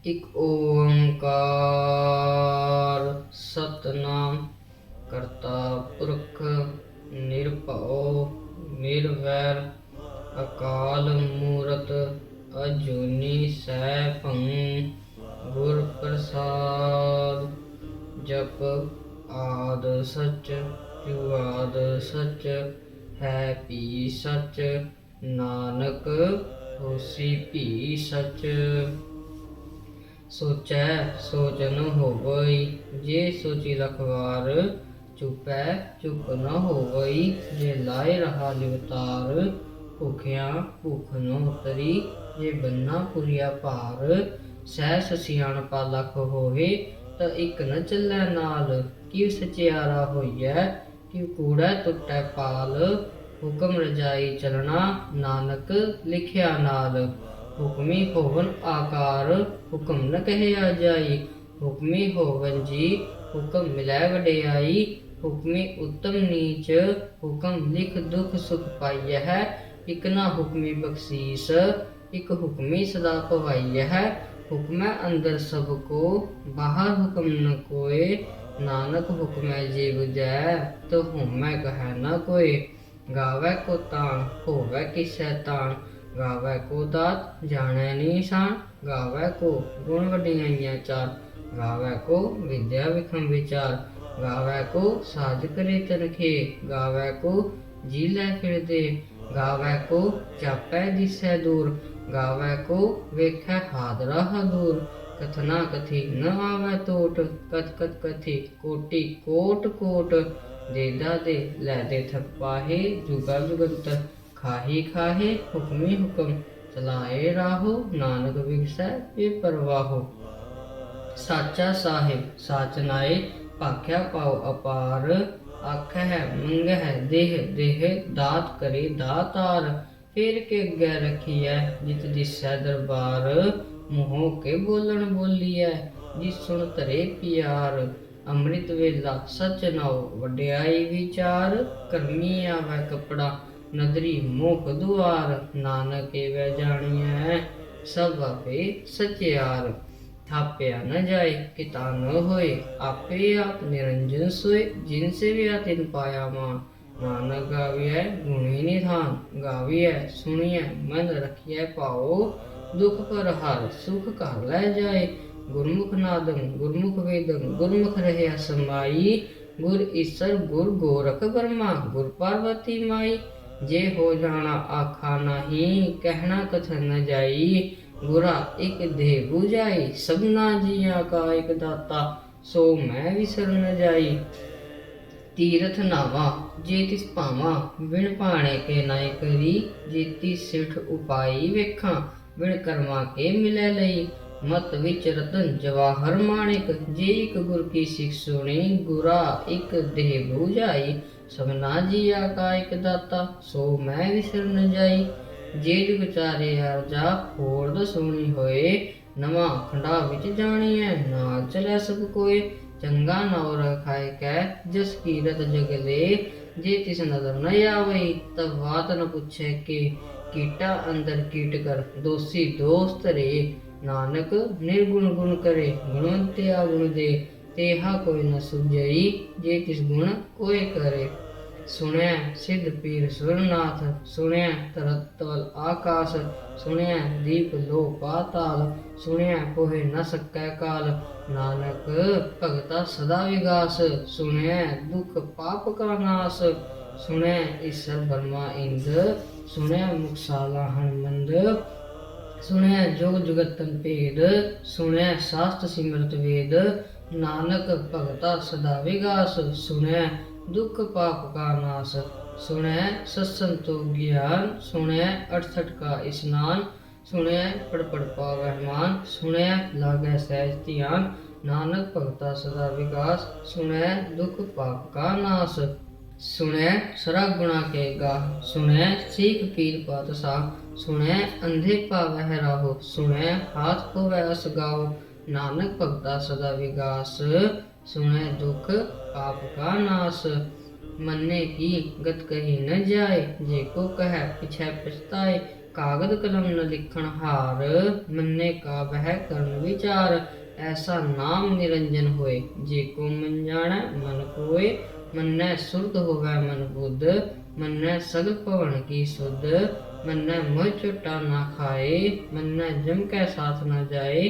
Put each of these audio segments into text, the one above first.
इक ओंकार सतनाम करता पुरख निरभउ निर्वैर अकाल मूरत अजूनी सैभं गुर प्रसाद। जप आद सच जुगाद सच है पी सच नानक होसी भी सच। सोचै सोच न होवई जे सोची लखवार चुपै चुप न होवई जे लाए रहा लिवतार। भुखिया भूख न उतरी जे बन्ना पुरिया भार। सहस सियाणपा लख होवे त इक न चलै नाल। किव सचियारा होइयै किव कूड़ै टुटै पाल। हुक्म रजाई चलना नानक लिखिया नाल। हुक्मी होवन आकार हुक्म न कहिया जाई। हुक्मी होवन जी हुक्म मिलै वडियाई। हुक्मी उत्तम नीच हुक्म लिख दुख सुख पाइय है। इक ना हुक्मी बख्शीस इक हुक्मी सदा पवाइय है। हुक्मै अंदर सब को बाहर हुक्म न कोय। नानक हुक्मै जे बुझै तो होमै कहै न कोय। गावै को ताण होवै किसै ताण गावै को दात जानै निशान। गावै को गुण वडियाइयां चार गावै को विद्या विक्रम विचार। गावै को साज करे तनखे गावै को जी लै फिर दे। गावै को चापै दिसै दूर गावै को वेखै हादरा दूर। कथना कथी न आवै टोट कथ कथ कथी कोटि कोट कोट। देदा दे लै दे थक पाहे जुगा जुगंतर खाही खाहे हुक्मी हुक्म चलाए राहो। नानक बिगसै बेपरवाहो। साचा साहिब साच नाए भाख्या पाओ अपार। आखै मंगै देह देह दात करे दातार। फेर के अग्गै रखियै जित दिसै दरबार। मुँहों के बोलन बोलियै जिस सुन धरे पियार। अमृत वेला सच नाओ वड्याई विचार। करमी आवै कपड़ा नदरी मोख दुआर। नानक एवै जानियै सब आपे सचियार। थाप्या न जाए किता न होए आपे आप निरंजन सोए। जिन सेविया तिन पाया मान। नानक गावियै गुणी निधान गावियै सुनियै मन रखियै पाओ। दुख पर हर सुख घर लै जाए। गुरमुख नादम गुरमुख वेदम गुरमुख रहया समाई। गुर ईसर गुर गोरख बर्मा गुर पार्वती माई। जे हो जाना आखा नाही कहना कथन न जाई। गुरा एक देह बुझाई सबना जिया का एक दाता सो मैं विसर न जाई। तीरथ नावा जे तिस पावा बिन पाणे के नाय करी। जेती सिठ उपाई वेखा बिन कर्मा के मिलै लई। मत विच रतन जवाहर माणिक जे एक गुर की सिख सुनी। गुरा एक देह बुझाई सबना जिया का एक दाता सो मैं विसर न जाई। जे जुग चारे आरजा होर दसोनी होए। नवा खंडा विच जानिए नाल चलै सब कोय। चंगा नाव रखाए कै जस कीरत जग ले। जे तिस नदर न आवई तब बात न पूछे के। कीटा अंदर कीट कर दोषी दोष धरे। नानक निर्गुण गुण करे गुणवंत्या गुण दे। तेहा कोई न सुझई जे तिस गुण कोय करे। सुनै सिद्ध पीर सुरनाथ सुनै तरत तल आकाश। सुनै दीप लो पाताल सुनै कोहे न सकै काल। नानक भगता सदा विगास सुनै दुख पाप का नाश। सुनै ईसर ब्रह्मा इंद्र सुनै मुखशाला हनुमंद। सुनै जोग जुगतन भेद सुनै शास्त्र सिमरत वेद। नानक भगता सदा विगास सुनै दुख पाप का नाश। सुनै सत्संग तो ज्ञान सुनै 68 का स्नान। सुनै पढ़ पढ़ पावै मान सुनै लागै सहज ध्यान। नानक भगता सदा विकास सुनै दुख पाप का नाश। सुनै सरा गुणा के गाह सुनै सीख पीर पातशाह। सुनै अंधे पावै राहो सुनै हाथ होवै असगाओ। नानक भगता सदा विगास सुनै दुख पाप का नाश। मन्ने की गत कही न जाए जेको कहे पिछै पछताए। कागद कलम न लिखण हार, मन्ने का वह करन विचार। ऐसा नाम निरंजन होए, जे को मन जाणै मन कोय। मन्नै सुरत होवै मन बुद्ध, मन्नै सगल भवन की सुध। मन्नै मोह चोटा ना खाए, मन्नै जम कै साथ न जाए।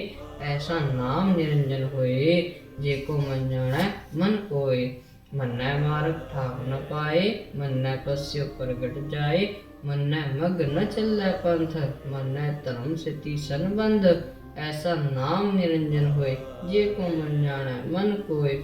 ऐसा नाम निरंजन होए, जे को मन जाणै मन कोय। मन्नै मार्ग ठाक न पाए, मन्नै पस्यो प्रगट जाए। मन्नै मग न चलै पंथ, मन्नै धर्म सिति संबंध। ऐसा नाम निरंजन होए, जे को मन जाणै मन कोय।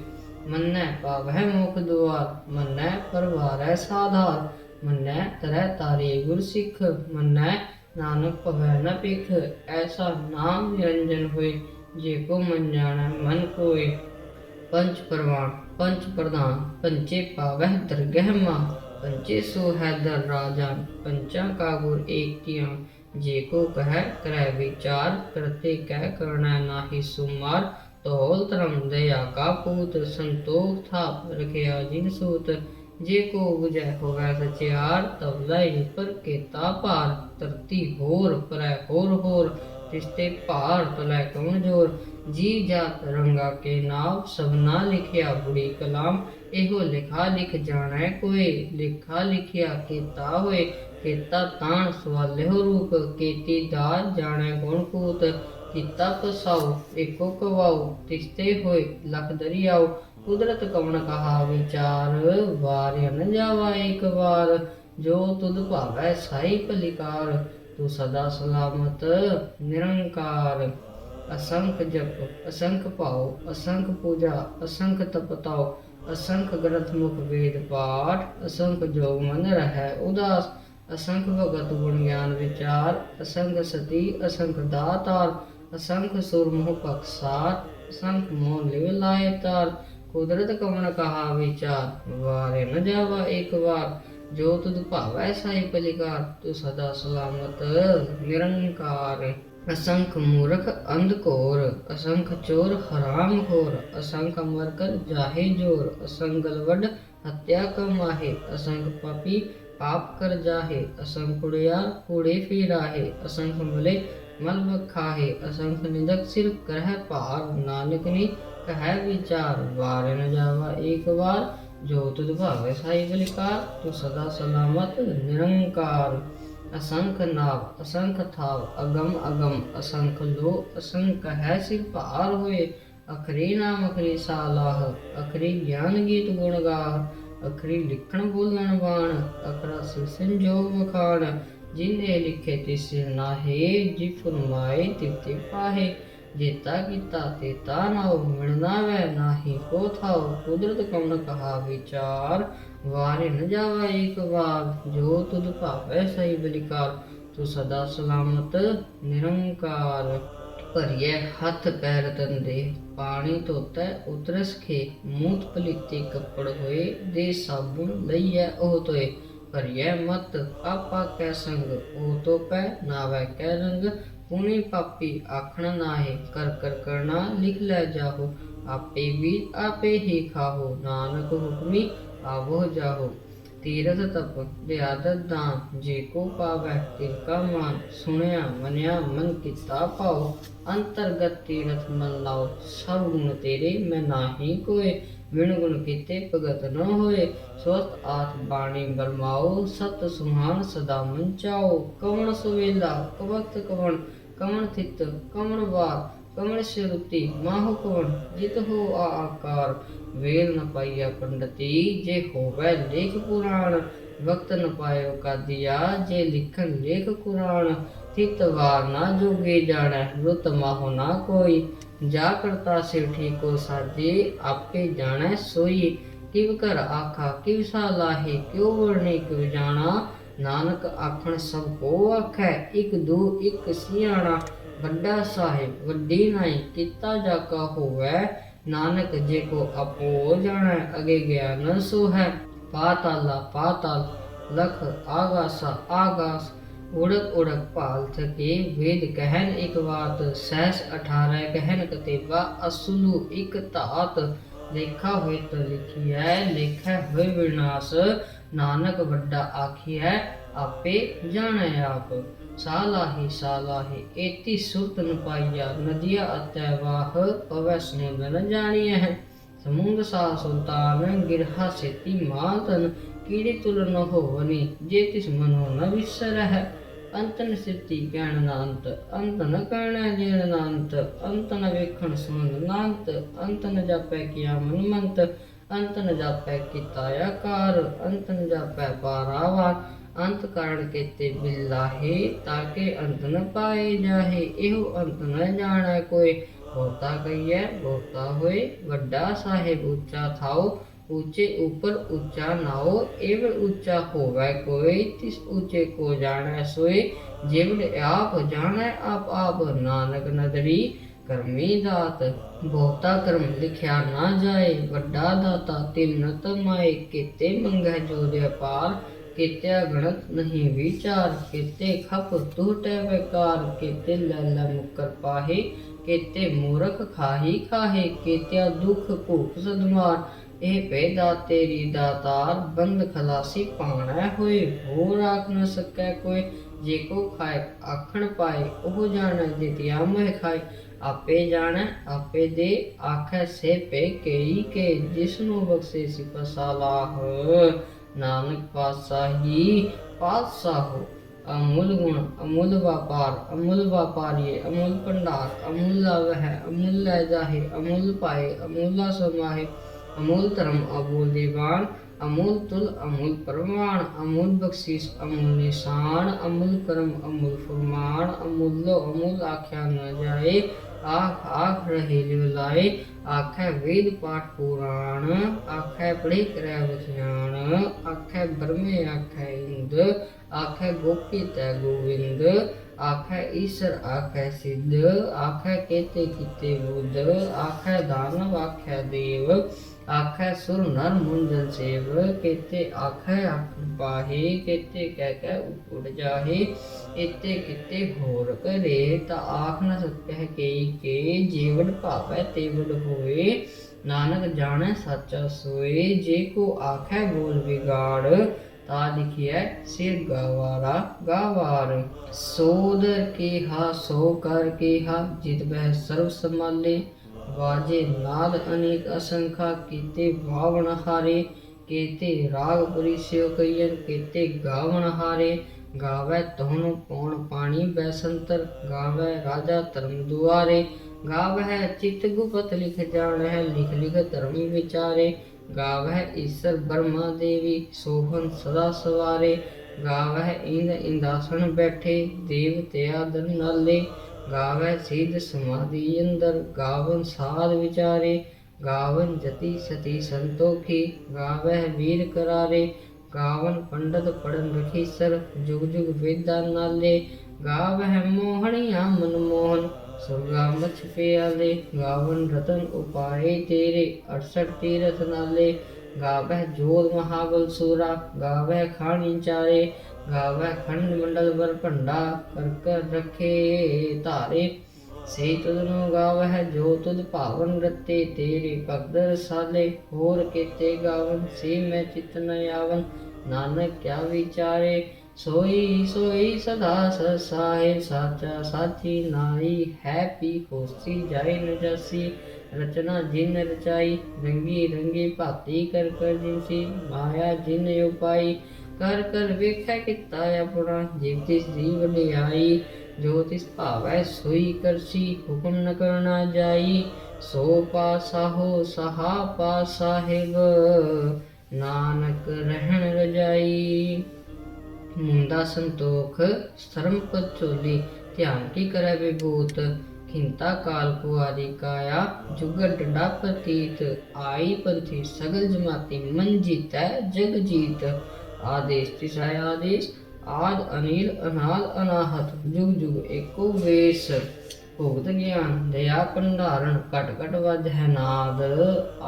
मन्नै पावै मोख दुआर, मन्नै परवारै साधार। मन्नै तरह तारे गुर सिख, मन्नै नानक पवै न पिख। ऐसा नाम निरंजन होए, जे को मन जाणै मन कोय। पंच परवान पंच प्रधान, पंचे पावै दरगह मान। पंचे सो है दर राजान, पंचा का गुर एक किया। जे को कह करੈ विचार, करते कह करना नाहि सुमार। तौल धर्म दया का पूत, संतोख थाप रखिया जिन सूत। जे को बुझै होवै सचियार, तब लय पर केता पार। धरती होर परै होर होर, तिसते भार तलै कौन जोर। जी जात रंगा के नाव, सबना लिखिया बुरी कलाम। एहो लिखा लिख जाणै कोय, लिखा लिखिया केता होए। केता ताण सवालिहो रूप, केती दात जाणै गुण कूत। किता पसाओ एको कवाओ, तिसते होए लख दरियाओ। कुदरत कवण कहा विचार, वार्य न जावा एक बार। जो तुध भावै साई भलीकार, तू सदा सलामत निरंकार। असंख जप असंख भाव, असंख पूजा असंख तपताओ। असंख ग्रंथ मुख वेद पाठ, असंख जोग मन रहै उदास। असंख भगत गुण ज्ञान विचार, असंख सती असंख दातार। असंख सुरमुह पक्षसार, असंख मोह लिव लाए तार। कुदरत कवण कहा विचार, वारे न जावा एक बार। जो तुध भावै साई भलीकार, तू सदा सलामत निरंकार। असंख मूर्ख अंध घोर, असंख चोर हराम खोर। असंख अमर कर जाहे जोर, असंख गलवड हत्या कमाहे। असंख पापी पाप कर जाहे, असंख कुड़ियार कूड़े फिराहे। असंख मले मल बखाहे, असंख निंदक सिर करह पार। नानक ने कहै विचार, वार न जावा एक बार। जो तुध भावै साई भलीकार, तू सदा सलामत निरंकार। असंख नाव असंख थाव, अगम अगम असंख लो। असंख है सिर भार होए, अखरी नाम अखरी सालाह। अखरी ज्ञान गीत गुण गाह, अखरी लिखण बोलन बाण। अखरा सिर संजोग बखान, जिन्हें लिखे तिस नाहे। जी फुरमाए तिव तिव पाहे, जेता कीता तेता नाओ। मिलना वै नाहि को थाओ, कुदरत कवण कहा विचार। वारे न जावा एक बार, जो तुध भावै सही बलिकार। तू सदा सलामत निरंकार। भरिए हथ पैर तंदे, पानी धोतै उतरस खे। मूत पलीते कपड़ होए, दे साबुन लईयै ओह धोए। भरिए मत आपा कै संग, ओह तो पै नावै कै रंग। पुनि पापी आखण नाहे, कर कर करना लिख लै जाहो। आपे भी आपे ही खाहो, नानक हुक्मी आवो जाहो। तीरथ तप दयादत दान, जे को पावै तिनका मान। सुनया मनिया मन किता पाओ, अंतरगत तीरथ मन लाओ। सब गुण तेरे मैं नाहि कोय, बिन गुण कीते भगत न होए। स्वस्थ आठ बाणी बरमाओ, सत सुहान सदा मन चाओ। कवण सुवेला कवक्त कवण, कवण थित कवण वार। कवण श्रुति माहु कवण, जित हो आकार। वेद न पाइया पंडिती, जे होवै लेख पुराण। वक्त न पायो कादिया, जे लिखन लेख कुरान। थित वार ना जोगे जाणै, रुत माहो ना कोई। जा करता सिर ठीको साजे, आपे जाणै सोई। किव कर आखा किव सालाहे, क्यों वर्णे क्यों जाना। नानक आखण सब को आखै, इक दू इक सियाणा। वड्डा साहिब वड्डी नाई, किता जाका होवै। नानक जे को आपो जाणै, अगे ज्ञान सो है। पाताला पाताल, लख आगासा आगास। उड़क उड़क भाल थके, वेद कहन एक बात। सहस 18 कहन कतेबा, असुलु इक धात। लेखा होए तो लिखिए, लेखै होए विनाश। नानक वड्डा आखिए, आपे जाणै आप। सालाही एति सुरत न पाइया, नदिया अतै वाह पवै समुद्र न जानिया है। समुद्र सा सुल्तान गिरहा सेती मातन, कीड़े तुल न होवनी जे तिस मनो न विसर है। अंत न सिद्धि कहण न अंत, अंत न कहण जेण न अंत, अंत न वेखण सुनन न अंत, अंत न जापै किया मन मंत, अंत न जापै किता आकार, अंत न जापै पारावार। अंत कारण केते बिल्लाहे, ताके अंत न पाए जाहे। एहो अंत न जाणै कोय, बहुता कहिए बहुता होए। वड्डा साहेब ऊंचा थाओ, ऊंचे ऊपर ऊंचा नाओ। एवं ऊंचा होवै कोय, तिस ऊंचे को जाणै सोए। जेवड़ आप जाणै आप नानक नदरी करमी दात। बहुता कर्म लिखिया ना जाए, वड्डा दाता तिल न तमाए। केते मंगै जो व्यापार, केत्या गणत नहीं विचार। केते खप टूटै बेकार, केते लैला मुकर पाहे। केते मूरख खाही खाहे, केत्या दुख भूख सदमार। एह पैदा तेरी दातार, बंद खलासी पाणै होए। होर आख न सकै कोय, जेको खाए आखण पाए। ओह जाणै जितिया मोह खाए, आपे जाणै आपे दे। आखै से पे कई के, जिसनु बख्शे सिपा सालाह। नानक पातशाही पातशाहो। अमूल गुण अमूल व्यापार, अमूल व्यापारी अमूल भंडार। अमूल वह अमूल लै जाहे, अमूल पाए अमूला समाहे। अमूल धर्म अमूल दीवान, अमूल तुल अमूल प्रमाण। अमूल बख्शीश अमूल निशान, अमूल कर्म अमूल फुरमान। अमूलो अमूल आख्या न जाए, आख आख रहे लिवलाए। आखै वेद पाठ पुराण, आखै पढ़े करै बख्याण। आखै ब्रह्मे आखै इंद, आखै गोपी तै गोविंद। आखै ईश्वर आखै सिद्ध, आखै केते कीते बुद्ध। आखै दानव आखै देव, आखै सुर नर मुंजन सेव। केते आखै आखण पाहे, केते कह उड़ जाहे। एते किते घोर करे, ता आख न सकह केई के। जेवड़ भावै तेवड़ होए, नानक जाणै साचा सोए। जे को आखै बोल बिगाड़, ता लिखिए सिर गवारा गावार। सोदर केहा सो कर केहा, जित बह सर्व संभाले। बाजे नाद अनेक असंखा, केते बावण हारे। केते राग परिस्यो कहियन, केते गावण हारे। गावै तोहन पौण पाणी बैसंतर, गावै राजा धर्म दुआरे। गावह चित गुपत लिख जाणह, लिख लिख धर्म विचारे। गावह ईश्वर ब्रह्मा देवी, सोहन सदा सवारे। गावह इंद इंदासन बैठे, देवत्या दर नाले। गावै सिद्ध समाधि अंदर, गावन साध विचारे। गावन जति सती संतोखी, गावह वीर करारे। गावन पंडित पढ़न रखीसर, जुग जुग वेदा नाले। गावह मोहनिया मनमोहन, सुरगा मछ प्याले। गावन रतन उपाय तेरे, 68 तीरथ नाले। गावह जोध महाबल सूरा, गावह खानी चारे। गावह खंड मंडल वर भंडा, कर कर रखे धारे। से तुधनु गावह जो तुध भावन रते, तेरे भगत रसाले। होर केते गावन से मैं चित न आवन, नानक क्या विचारे। सोई सोई सदा ससाहे, साचा साची नाई। है पी होसी जाय न जासी, रचना जिन रचाई। रंगी रंगी भांति कर कर जिनसी, माया जिन उपाई। कर कर वेखै किता अपना, जिव तिस दी वडियाई। जो तिस भावै सोई करसी, हुक्म न करना जाई। सो पासाहो सहा पास साहिब, नानक रहन रजाई। मुंदा संतोख शर्म पद चोली, ध्यान की करे विभूत। खिंता काल कुआरी काया, जुगर डंडा प्रतीत। आई पंथी सगल जमाती, मन जीतै जग जीत। आदेश तिसै आदेश, आद अनिल अनाद अनाहत। जुग जुग एको वेश, भुगत ज्ञान दया भंडारण। कट कट वज है नाद,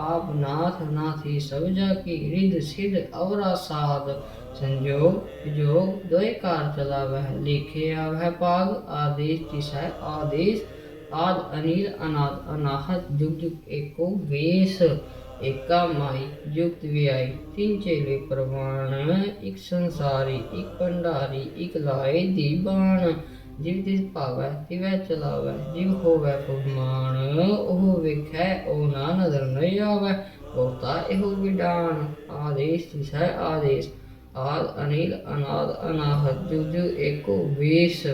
आप नाथ नाथी सब जाकी। रिद सिद्ध अवरा साध, संजोग विजोग दोय कार चलावह। लिखे आवह पाग, आदेश तिसै आदेश। आद अनिल अनाद अनाहत, जुग जुग एको वेश। ਏਕਾ ਮਾਈ ਜੁਗਤ ਵਿਆਈ, ਤਿੰਨ ਚੇਲੇ ਪ੍ਰਵਾਨ, ਇੱਕ ਸੰਸਾਰੀ ਇੱਕ ਭੰਡਾਰੀ, ਇੱਕ ਲਾਏ ਦੀ ਬਾਣ। ਜਿਵ ਤਿਸ ਭਾਵੈ ਤਿਵੈ ਚਲਾਵੈ, ਜਿਵ ਹੋਵੈ ਫੁਰਮਾਨ, ਉਹ ਵੇਖੈ ਉਹ ਨਾ ਨਦਰ ਨ ਆਵੈ, ਬਹੁਤਾ ਇਹੋ ਵਿਡਾਣ। ਆਦੇਸ ਤਿਸ ਹੈ ਆਦੇਸ, ਆਦ ਅਨਿਲ ਅਨਾਦ ਅਨਾਹਤ, ਜੁਗ ਜੁਗ ਏਕੋ ਵੇਸ।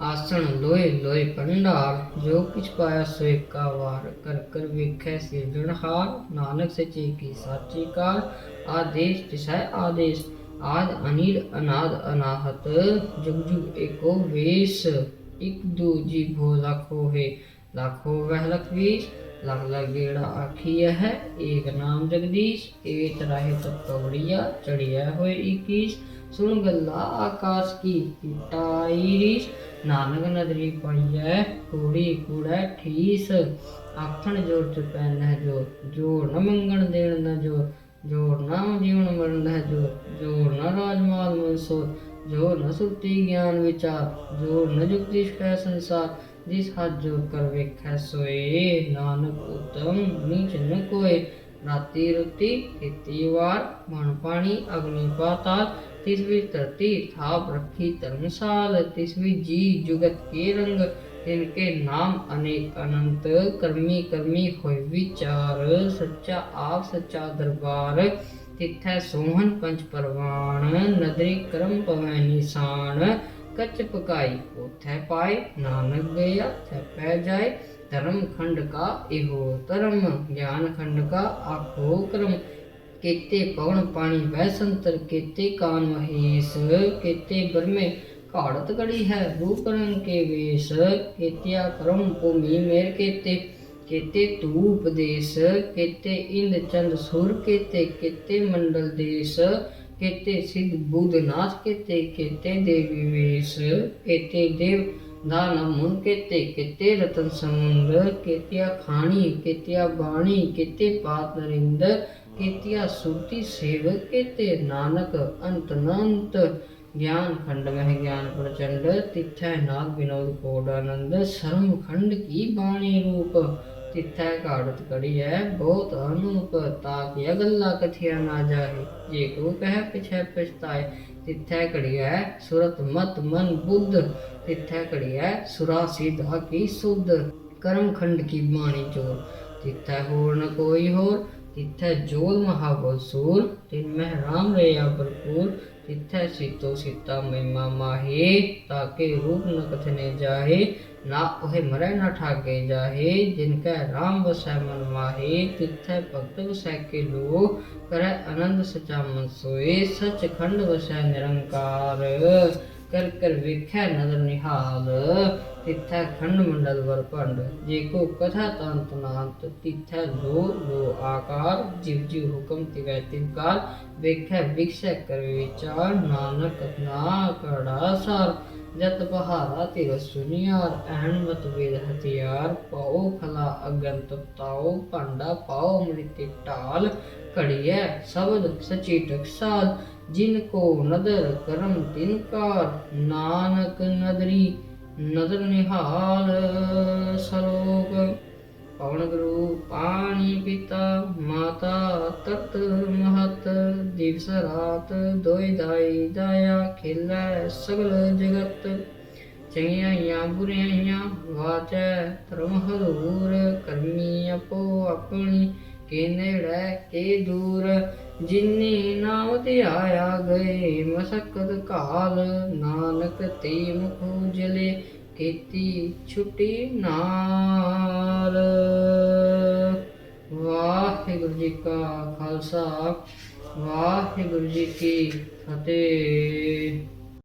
ਆਸਣ ਲੋਏ ਲੋਏ ਭੰਡਾਰ, ਜੋ ਕਿਛ ਪਾਇਆ ਸੋ ਏਕਾ ਵਾਰ, ਕਰ ਕਰ ਵੇਖੈ ਸਿਰਜਣਹਾਰ, ਨਾਨਕ ਸੱਚੇ ਕੀ ਸਾਚੀ ਕਾਰ। ਆਦੇਸ ਤਿਸ ਹੈ ਆਦੇਸ, ਆਦ ਅਨਿਲ ਅਨਾਦ ਅਨਾਹਤ, ਜੁਗ ਜੁਗ ਏਕੋ ਵੇਸ। ਇਕ ਦੂਜੀ ਭੋ ਲਖ ਹੋਏ, ਲਖ ਹੋਵੈ ਲਖ ਵੀਸ, ਲਖ ਲਖ ਗੇੜਾ ਆਖੀਐ ਹੈ, ਏਕ ਨਾਮ ਜਗਦੀਸ਼। ਏ ਤਰਾਹਿ ਤਪ ਕਵੜੀਆ, ਚੜਿਆ ਹੋਏ ਇਕੀਸ, ਸੁਣ ਗੱਲਾ ਆਕਾਸ਼ ਕੀ ਟਾਈ ਰੀਸ। ਨਾਨਕ ਨਦਰੀ ਪਈਐ, ਕੂੜੀ ਕੂੜੈ ਠੀਸ। ਆਖਣ ਜੋਰ ਚੁਪੈ ਨਹਿ ਜੋਰ, ਜੋਰ ਨ ਮੰਗਣ ਦੇਣ ਨ ਜੋਰ, ਜੋਰ ਨ ਜੀਵਨ ਮਰਨ ਨਹਿ ਜੋਰ, ਜੋਰ ਨ ਰਾਜ ਮਾਲ ਮਨਸੋਰ, ਜੋਰ ਨ ਸੁਰਤੀ ਗਿਆਨ ਵਿਚਾਰ, ਜੋਰ ਨ ਜੁਗਤੀ ਕੈ ਸੰਸਾਰ। ਜਿਸ ਹੱਥ ਜੋਰ ਕਰ ਵੇਖੈ ਸੋਏ, ਨਾਨਕ ਉਤਮ ਨੀਚ ਨ ਕੋਏ। ਰਾਤੀ ਰੁਤੀ ਕੀਤੀ ਵਾਰ, ਮਨ ਪਾਣੀ ਅਗਨੀ ਪਾਤਾਲ, ਤਿਸ ਵਿੱਚ ਧਰਤੀ ਥਾਪ ਰੱਖੀ ਧਰਮਸਾਲ। ਤਿਸ ਵਿੱਚ ਜੀ ਜੁਗਤ ਕੇ ਰੰਗ, तिनके नाम अनेक अनंत, कर्मी कर्मी होय विचार। सच्चा आप सच्चा दरबार, तिथै सोहन पंच परवान। नदरी करम पवै निशान, कच पकाई ओथै पाए। नानक गया थे पै जाए, धर्म खंड का इहो धर्म, ज्ञान खंड का आखो क्रम। केते पवन पानी वह संतर, केते कान महेश, केते ब्रह्मे घाड़त कड़ी है रूप रंग के वेश। केतिया करम भूमि मेर केते, केते धूप देश, केते इंद्र चंद सुर केते, केते मंडल देश। केते सिद्ध बुध नाथ केते, केते देवी वेश, केते देव दानव मुन केते, केते रतन समुद्र। केतिया खानी केतिया बाणी, केते पात नरिंद, केतिया सुरती सेव, केते नानक अंत अनंत। ज्ञान खंड में ज्ञान प्रचंड, तिथै नाग विनोद कोड आनंद। शर्म खंड की बाणी रूप, तिथै घाड़त कड़ी है बहुत अनूप। ताकिया गल्ला कथिया ना जाए, जे को कह पिछै पछताए। तिथै घड़ी है सुरत मत मन बुद्ध, तिथै घड़ी है सुरा सीधा की सुध। कर्म खंड की बाणी जोर, तिथै होर न कोई होर, तिथै जोल महाबल सूर। तिनमह राम रया भरपूर, तिथै सीतो सीता महिमा माहे। ताके रूप न कथने जाहे, ना ओहे मरै न ठाके जाहे। जिनकै राम वसै मन माहे, तिथै भगत वसै के लो। करै आनंद सचा मन सोए, सच खंड वसै निरंकार। कर कर वेखै नदर निहाल, तिथै खंड मंडल वर भंड। जेको कथा तंत नांत, तिथै लो लो आकार। जिव जिव हुकम तिवै तिवकार, वेखै विकसै कर विचार। नानक ना कड़ा सार, जत बहारा तिर सुनियार। ऐन मत वेद हथियार, पाओ खला अगन तपताओ। भांडा पाओ अमृत ढाल, घड़ियै शब्द सची टकसाल। जिनको नदर करम तिनकार, नानक नदरी नदर निहाल। सलोक पवन गुरु पानी पिता, माता तत महत। दिवस रात दोई दाई दाया, खिलै सगल जगत। चंगियाइयां बुराइयां वाचै धर्म हदूर। करमी अपो अपनी, के नेड़ै के दूर। जिन्नी नाम धियाया गए मसकत काल। नानक ते मुख उजले, ਕੀਤੀ ਛੁੱਟੀ ਨਾਲ। ਵਾਹਿਗੁਰੂ ਜੀ ਕਾ ਖਾਲਸਾ, ਵਾਹਿਗੁਰੂ ਜੀ ਕੀ ਫਤਿਹ।